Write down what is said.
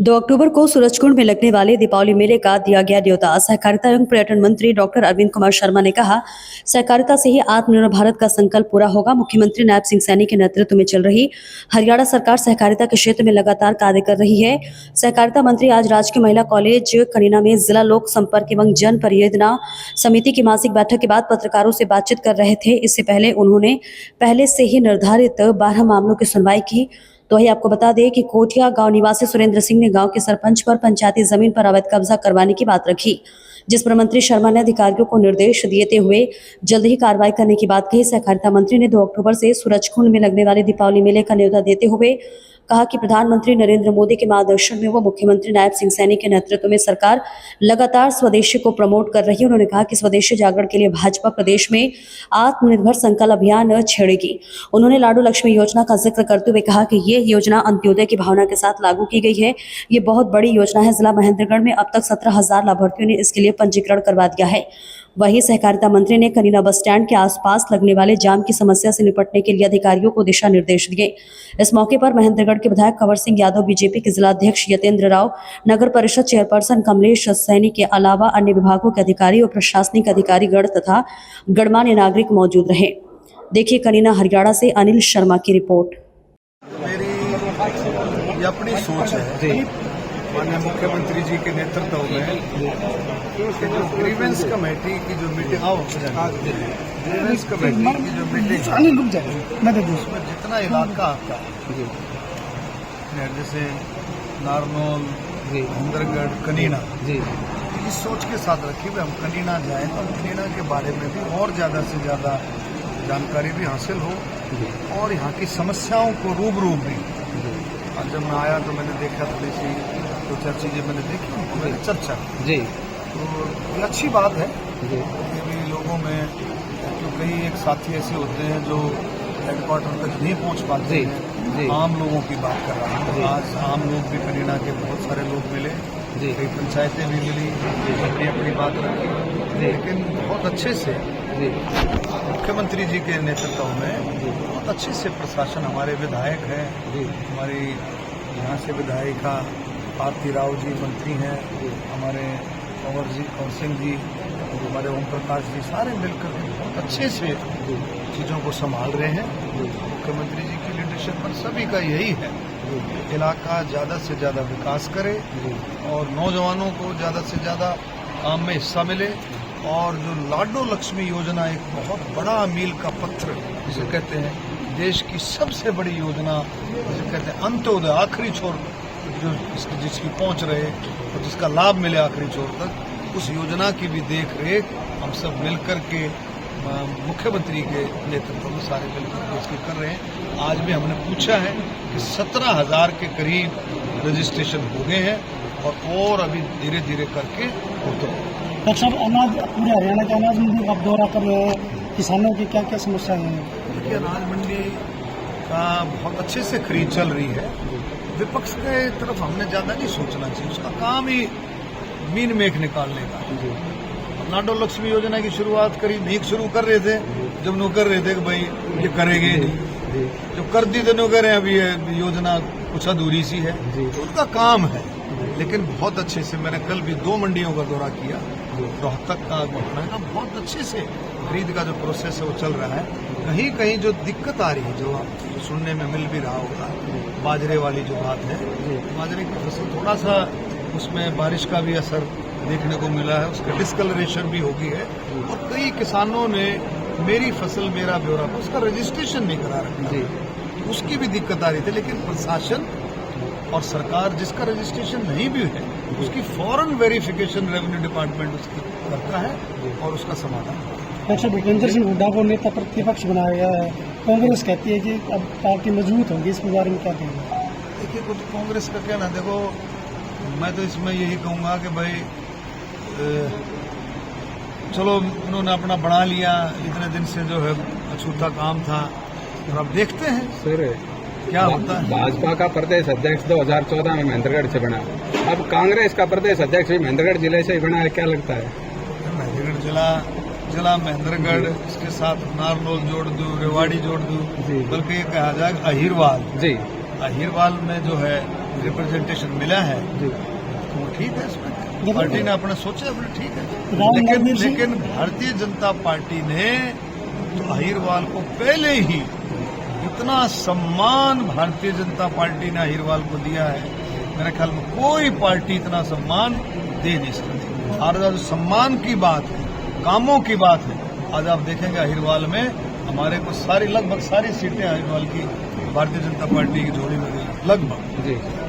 2 अक्टूबर को सूरजकुंड में लगने वाले दीपावली मेले का दिया गया न्योता। सहकारिता एवं पर्यटन मंत्री डॉक्टर अरविंद कुमार शर्मा ने कहा, सहकारिता से ही आत्मनिर्भर भारत का संकल्प पूरा होगा। मुख्यमंत्री नायब सिंह सैनी के नेतृत्व में चल रही हरियाणा सरकार सहकारिता के क्षेत्र में लगातार कार्य कर रही है। सहकारिता मंत्री आज राजकीय महिला कॉलेज कनीना में जिला लोक संपर्क एवं जन परियोजना समिति की मासिक बैठक के बाद पत्रकारों से बातचीत कर रहे थे। इससे पहले उन्होंने पहले से ही निर्धारित 12 मामलों की सुनवाई की। तो वही आपको बता दें कि कोटिया गांव निवासी सुरेंद्र सिंह ने गांव के सरपंच पर पंचायती जमीन पर अवैध कब्जा करवाने की बात रखी, जिस पर मंत्री शर्मा ने अधिकारियों को निर्देश देते हुए जल्द ही कार्रवाई करने की बात कही। सहकारिता मंत्री ने 2 अक्टूबर से सूरजकुंड में लगने वाले दीपावली मेले का न्योता देते हुए कहा कि प्रधानमंत्री नरेंद्र मोदी के मार्गदर्शन में वो मुख्यमंत्री नायब सिंह सैनी के नेतृत्व में सरकार लगातार स्वदेशी को प्रमोट कर रही है। उन्होंने कहा कि स्वदेशी जागरण के लिए भाजपा प्रदेश में आत्मनिर्भर संकल्प अभियान छेड़ेगी। उन्होंने लाडू लक्ष्मी योजना का जिक्र करते हुए कहा कि ये योजना अंत्योदय की भावना के साथ लागू की गई है। ये बहुत बड़ी योजना है। जिला महेंद्रगढ़ में अब तक 17,000 लाभार्थियों ने इसके लिए पंजीकरण करवा दिया है। वहीं सहकारिता मंत्री ने कनीना बस स्टैंड के आसपास लगने वाले जाम की समस्या से निपटने के लिए अधिकारियों को दिशा निर्देश दिए। इस मौके पर महेंद्रगढ़ के विधायक कंवर सिंह यादव, बीजेपी के जिला अध्यक्ष यतेंद्र राव, नगर परिषद चेयरपर्सन कमलेश सैनी के अलावा अन्य विभागों के अधिकारी और प्रशासनिक अधिकारीगण तथा गणमान्य नागरिक मौजूद रहे। देखिए कनीना हरियाणा से अनिल शर्मा की रिपोर्ट। मेरी अपनी सोच है, माननीय मुख्यमंत्री जी के नेतृत्व में जो ग्रीवेंस कमेटी की जो मीटिंग ग्रीवेंस कमेटी की जो मीटिंग उसमें जितना इलाका आता है, जैसे नारनौल, महेंद्रगढ़, कनीना, इस सोच के साथ रखी कि हम कनीना जाएं तो कनीना के बारे में भी और ज़्यादा से ज़्यादा जानकारी भी हासिल हो और यहाँ की समस्याओं को रूबरू भी। आज जब मैं आया तो मैंने देखा थोड़ी सी दो चार चीजें मैंने देखी, तो मैंने चर्चा जी, तो ये अच्छी बात है कि भी लोगों में, क्योंकि कई एक साथी ऐसे होते हैं जो हेडक्वार्टर तक नहीं पहुंच पाते हैं। आम लोगों की बात कर रहा हूँ। आज आम लोग भी कनीना के बहुत सारे लोग मिले, कई पंचायतें भी मिली, अपनी अपनी बात रखी, लेकिन बहुत अच्छे से मुख्यमंत्री जी के नेतृत्व में बहुत अच्छे से प्रशासन, हमारे विधायक हैं, हमारी यहाँ से विधायिका आरती राव जी मंत्री हैं, हमारे कंवर सिंह जी, हमारे ओम प्रकाश जी, सारे मिलकर बहुत अच्छे से चीज़ों को संभाल रहे हैं। मुख्यमंत्री जी की लीडरशिप पर सभी का यही है, इलाका ज़्यादा से ज़्यादा विकास करे और नौजवानों को ज़्यादा से ज़्यादा काम में हिस्सा मिले। और जो लाडू लक्ष्मी योजना एक बहुत बड़ा मील का पत्थर जिसे कहते हैं, देश की सबसे बड़ी योजना जिसे कहते हैं अंत्योदय, आखिरी छोर जो जिसकी पहुंच रहे और जिसका लाभ मिले आखिरी छोर तक, उस योजना की भी देख रेख हम सब मिलकर के मुख्यमंत्री के नेतृत्व में सारे मिलकर इसकी कर रहे हैं। आज भी हमने पूछा है कि 17,000 के करीब रजिस्ट्रेशन हो गए हैं और अभी धीरे धीरे करके होते हैं। डॉक्टर साहब, अनाज पूरे हरियाणा के अनाज मंडी आप दौरा कर रहे हैं, किसानों की क्या क्या समस्याएं हैं? देखिए, अनाज मंडी का बहुत अच्छे से खरीद चल रही है। विपक्ष के तरफ हमने ज़्यादा नहीं सोचना चाहिए, उसका काम ही मीन मेख निकालने का। लाडू लक्ष्मी योजना की शुरुआत करी, मीख शुरू कर रहे थे, जब नो कर रहे थे कि भाई ये करेंगे नहीं, जब कर दी तो नो करें, अभी ये योजना कुछ अधूरी सी है, तो उनका काम है। लेकिन बहुत अच्छे से मैंने कल भी 2 मंडियों का दौरा किया, रोहतक का, घटना का, बहुत अच्छे से खरीद का जो प्रोसेस है वो चल रहा है। कहीं कहीं जो दिक्कत आ रही है, जो आप सुनने में मिल भी रहा होगा, बाजरे वाली जो बात है, बाजरे की फसल थोड़ा सा उसमें बारिश का भी असर देखने को मिला है, उसका डिस्कलरेशन भी हो गई है और कई किसानों ने मेरी फसल मेरा ब्यौरा पर उसका रजिस्ट्रेशन नहीं करा रखा, उसकी भी दिक्कत आ रही थी। लेकिन प्रशासन और सरकार जिसका रजिस्ट्रेशन नहीं भी है उसकी फौरन वेरिफिकेशन रेवेन्यू डिपार्टमेंट उसकी करता है और उसका समाधान। डॉक्टर भूपेंद्र सिंह हुड्डा को नेता प्रतिपक्ष बनाया गया है, कांग्रेस कहती है कि अब पार्टी मजबूत होगी, इसके बारे में क्या कहेंगे? देखिए, कुछ कांग्रेस का कहना, देखो मैं तो इसमें यही कहूँगा कि भाई चलो उन्होंने अपना बना लिया, इतने दिन से जो है अछूता काम था, और अब देखते हैं सर क्या होता है। भाजपा का प्रदेश अध्यक्ष 2014 में महेंद्रगढ़ से बना, अब कांग्रेस का प्रदेश अध्यक्ष भी महेंद्रगढ़ जिले से ही बना है, क्या लगता है? महेंद्रगढ़ जिला महेंद्रगढ़, इसके साथ नारनौल जोड़ दूं, रेवाड़ी जोड़ दूं, बल्कि ये कहा जाए अहिरवाल में जो है रिप्रेजेंटेशन मिला है जी तो वो ठीक है। इसमें पार्टी ने अपना सोचा अपना ठीक है। राम लेकिन नवमीर सिंह- लेकिन भारतीय जनता पार्टी ने तो अहिरवाल को पहले ही इतना सम्मान भारतीय जनता पार्टी ने अहिरवाल को दिया है, मेरे ख्याल में कोई पार्टी इतना सम्मान दे नहीं सकती। और जो सम्मान की बात है, कामों की बात है, आज आप देखेंगे अहिरवाल में हमारे को सारी लगभग सारी सीटें अहिरवाल की भारतीय जनता पार्टी की झोली में गई लगभग। जी